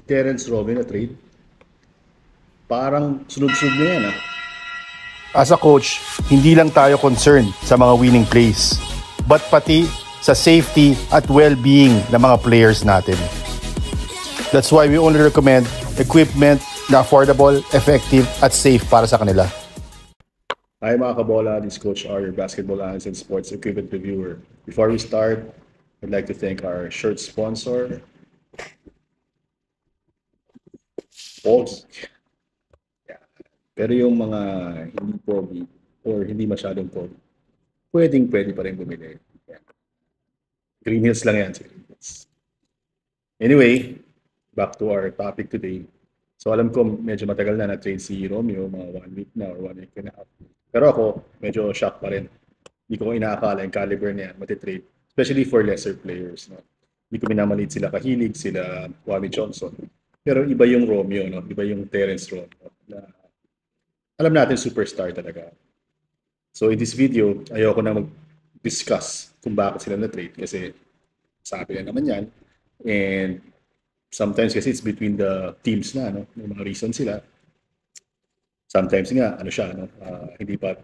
Terence Robin na trade. Parang sunod-sunod na yan, ah. As a coach, hindi lang tayo concerned sa mga winning plays, but pati sa safety at well-being ng mga players natin. That's why we only recommend equipment na affordable, effective, at safe para sa kanila. Hi mga kabola, this is Coach R, your basketball analyst and sports equipment reviewer. Before we start, I'd like to thank our shirt sponsor, Pogi. Yeah. Pero yung mga hindi pogi or hindi masyadong pogi, pwede pa rin bumili. Yeah. Green Hills lang yan. Green Hills. Anyway, back to our topic today. So alam ko medyo matagal na na-trade si Romeo, mga 1 week na or 1 week and a half. Pero ako, medyo shock pa rin. Hindi ko inaakala yung caliber niya matitrade. Especially for lesser players. No? Hindi ko minamalit sila Kahilig, sila Wally Johnson. Pero iba yung Romeo, no? Iba yung Terence Romeo. Na alam natin superstar talaga. So in this video, ayoko na mag-discuss kung bakit sila na-trade kasi sabi na naman yan. And sometimes kasi it's between the teams na, no? May mga reason sila. Sometimes nga, ano siya, no? Hindi pa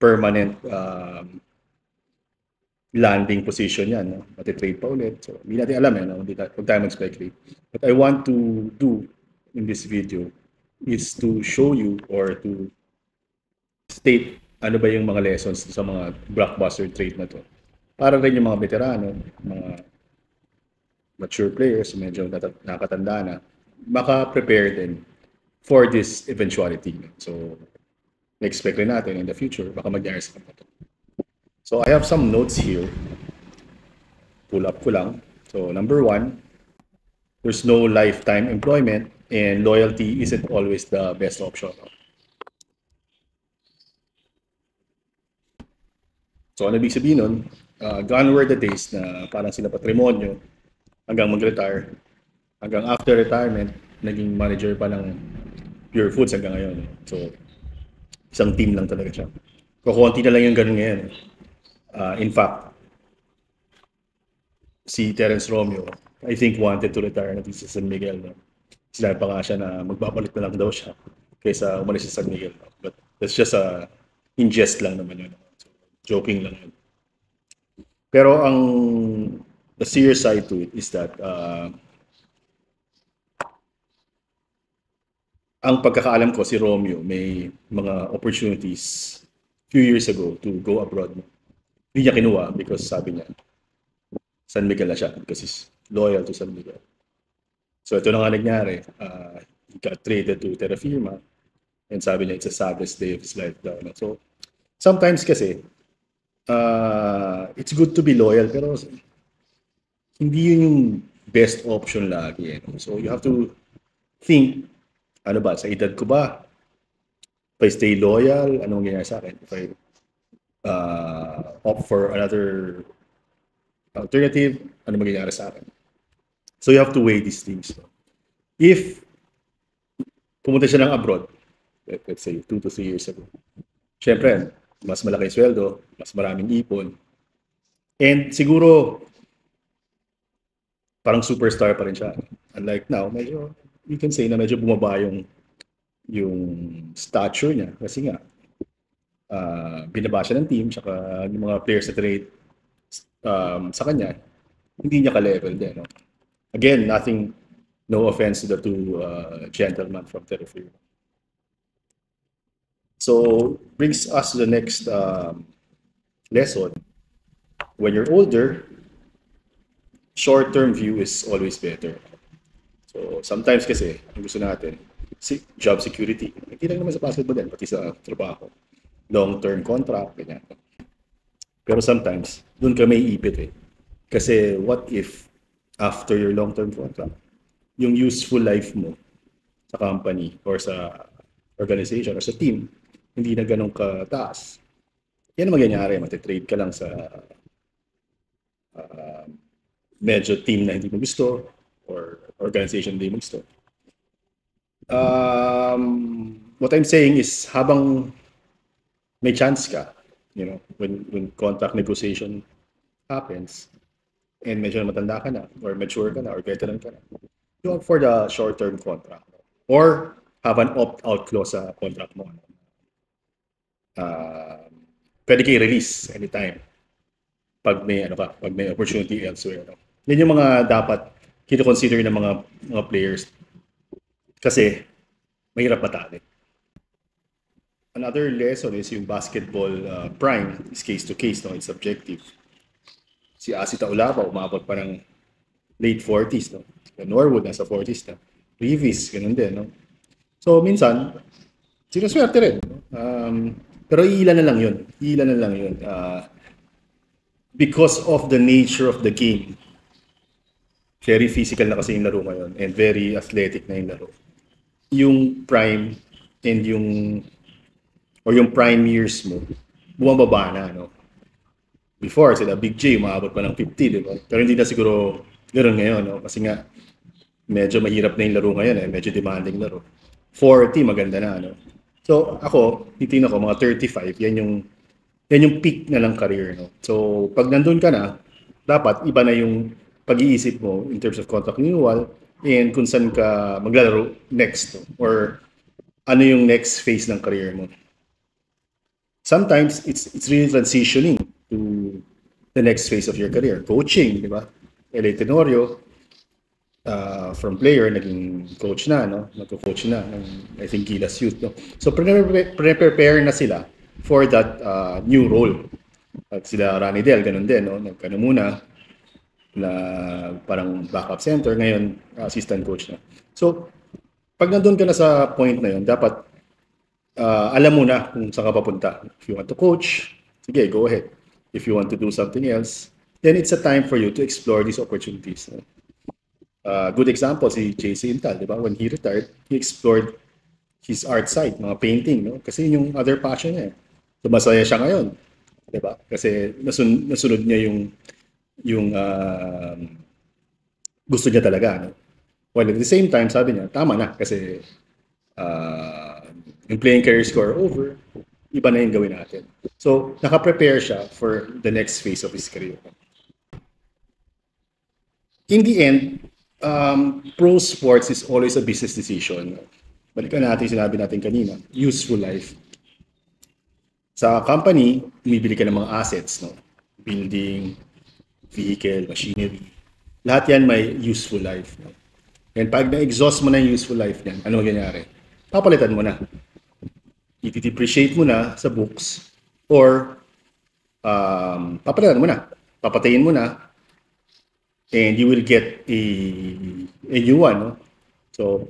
permanent landing position yan, no? Matitrade pa ulit. So, hindi natin alam, no? Hindi tayo mag-speculate. What I want to do in this video is to show you or to state ano ba yung mga lessons sa mga blockbuster trade na to. Para rin yung mga veterano, mga mature players, medyo nakatanda na, maka-prepare din for this eventuality. So, expect rin natin in the future, baka magyari sa kanila to. So, I have some notes here. Pull up ko lang. So, number 1, there's no lifetime employment and loyalty isn't always the best option. So, ano ibig sabihin nun? Gone were the days na parang sila patrimonyo hanggang mag-retire. Hanggang after retirement, naging manager pa ng Pure Foods hanggang ngayon. So, isang team lang talaga siya. Kukunti na lang yung ganun ngayon. In fact, si Terence Romeo, I think wanted to retire na sa San Miguel. No? Sinabi pa nga siya na magbabalik na lang daw siya kaysa umalis sa San Miguel. No? But that's just a ingest lang naman yun. So, joking lang yun. Pero the serious side to it is that ang pagkakaalam ko si Romeo may mga opportunities few years ago to go abroad. Hindi niya kinuha because sabi niya San Miguel na siya because he's loyal to San Miguel. So ito na nga nangyari. He got traded to Terra Firma and sabi niya it's the saddest day of his life daw. So sometimes kasi it's good to be loyal pero hindi yun yung best option lagi. So you have to think, ano ba, sa edad ko ba? If I stay loyal, anong mangyayari sa akin? If I opt for another alternative, ano mangyayari sa akin? So you have to weigh these things. If pumunta siya ng abroad, let's say 2 to 3 years ago, syempre, mas malaki sweldo, mas maraming ipon, and siguro, parang superstar pa rin siya. Unlike now, medyo, you can say na medyo bumaba yung stature niya. Kasi nga, binaba siya ng team, tsaka yung mga players na trade sa kanya, hindi niya ka-level din. No? Again, no offense to the two gentlemen from Terrafirma. So, brings us to the next lesson. When you're older, short-term view is always better. So, sometimes kasi, ang gusto natin, job security. Hindi lang naman sa basketball din, pati sa trabaho. Long-term contract, ganyan. Pero sometimes, doon ka may ipit eh. Kasi what if, after your long-term contract, yung useful life mo sa company or sa organization or sa team, hindi na ganun kataas. Yan ang mangyayari, matitrade ka lang sa medyo team na hindi mo gusto or organization na hindi mo gusto. What I'm saying is habang may chance ka, you know, when contract negotiation happens and medyo matanda ka na or mature ka na or veteran ka na, you opt for the short-term contract or have an opt-out clause sa contract mo. Pwede kayo release anytime pag may opportunity elsewhere. No? Yan yung mga dapat kino-consider ng mga players kasi mahirap matali. Another lesson is yung basketball prime is case to case, no? It's subjective. Si Asi Taulapa umabot pa ng late 40s, no? Norwood nasa 40s na. Reeves, ganun din, no? So minsan sinuswerte rin, no? Pero ilan na lang yun. Because of the nature of the game, very physical na kasi yung laro ngayon and very athletic na yung laro. Yung prime and yung prime years mo, bumababa na, no? Before, sila Big J, umabot pa ng 50, di ba? Pero hindi na siguro ganoon ngayon, no? Kasi nga, medyo mahirap na yung laro ngayon, medyo demanding laro. 40, maganda na, no? So, ako, titingnan ko, mga 35, yan yung peak na lang career, no? So, pag nandun ka na, dapat iba na yung pag-iisip mo in terms of contract renewal and kung saan ka maglalaro next, no? Or ano yung next phase ng career mo. Sometimes, it's really transitioning to the next phase of your career. Coaching, di ba? L.A. Tenorio, from player, naging coach na, no? Nagko-coach na ng, I think, Gilas Youth, no? So, prepare na sila for that new role. At sila Rani Del, ganun din, no? Nagkano muna na parang backup center, ngayon assistant coach na. So, pag nandun ka na sa point na yun, dapat alam mo na kung saan ka papunta. If you want to coach, sige, go ahead. If you want to do something else, then it's a time for you to explore these opportunities. No? Good example, si JC Intal, di ba? When he retired, he explored his art side, mga painting, no? Kasi yung other passion niya. So, masaya siya ngayon. Di ba? Kasi nasunod niya yung gusto niya talaga. No? While at the same time, sabi niya, tama na kasi yung playing career score over, iba na yung gawin natin. So, naka-prepare siya for the next phase of his career. In the end, pro sports is always a business decision. Balikan natin sinabi natin kanina, useful life. Sa company, bumibili ka ng mga assets, no? Building, vehicle, machinery. Lahat yan may useful life. No? And pag na-exhaust mo na yung useful life niyan, ano mangyayari? Papalitan mo na. I-depreciate mo na sa books or papalitan mo na. Papatayin mo na and you will get a new one. No? So,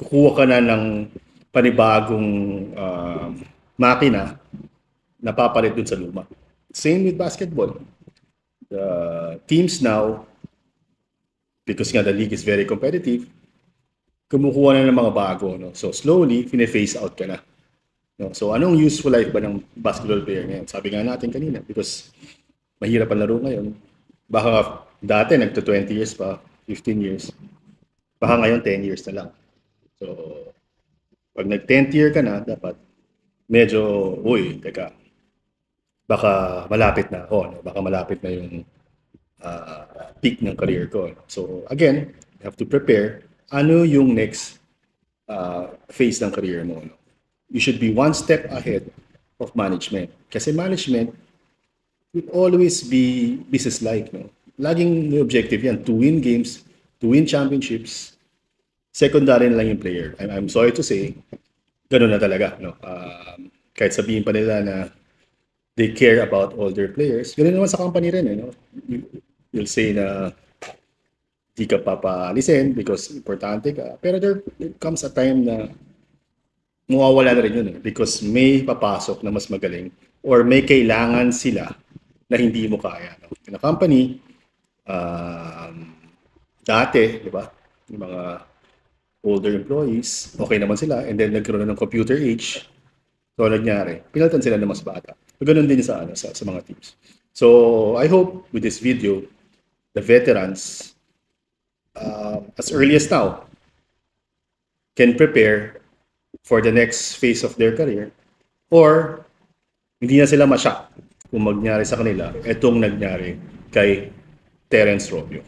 kukuha ka na ng panibagong makina na papalit dun sa luma. Same with basketball. The teams now, because nga the league is very competitive, kumukuha na ng mga bago. No? So slowly, fine-phase out ka na. No? So anong useful life ba ng basketball player ngayon? Sabi nga natin kanina, because mahirap ang laro ngayon. Baka dati nagto 20 years pa, 15 years. Baka ngayon 10 years na lang. So pag nag-10th year ka na, dapat medyo, teka, baka malapit na ako. No? Baka malapit na yung peak ng career ko. No? So again, you have to prepare ano yung next phase ng career mo. No? You should be one step ahead of management. Kasi management will always be business-like. No? Laging may objective yan, to win games, to win championships. Secondary na lang yung player. I'm sorry to say, gano'n na talaga. No? Kahit sabihin pa nila na they care about all their players, gano'n naman sa company rin. No? You'll say na di ka papalisin because importante ka. Pero there comes a time na mawawala na rin yun. Because may papasok na mas magaling or may kailangan sila na hindi mo kaya. No? In a company, dati, di ba, yung mga older employees, okay naman sila, and then nagkaroon ng computer age, so nangyari, pinalitan sila ng mas bata. So, ganun din sa mga teams. So, I hope with this video, the veterans, as early as now, can prepare for the next phase of their career, or hindi na sila ma-shock kung magyari sa kanila itong nagyari kay Terence Robio.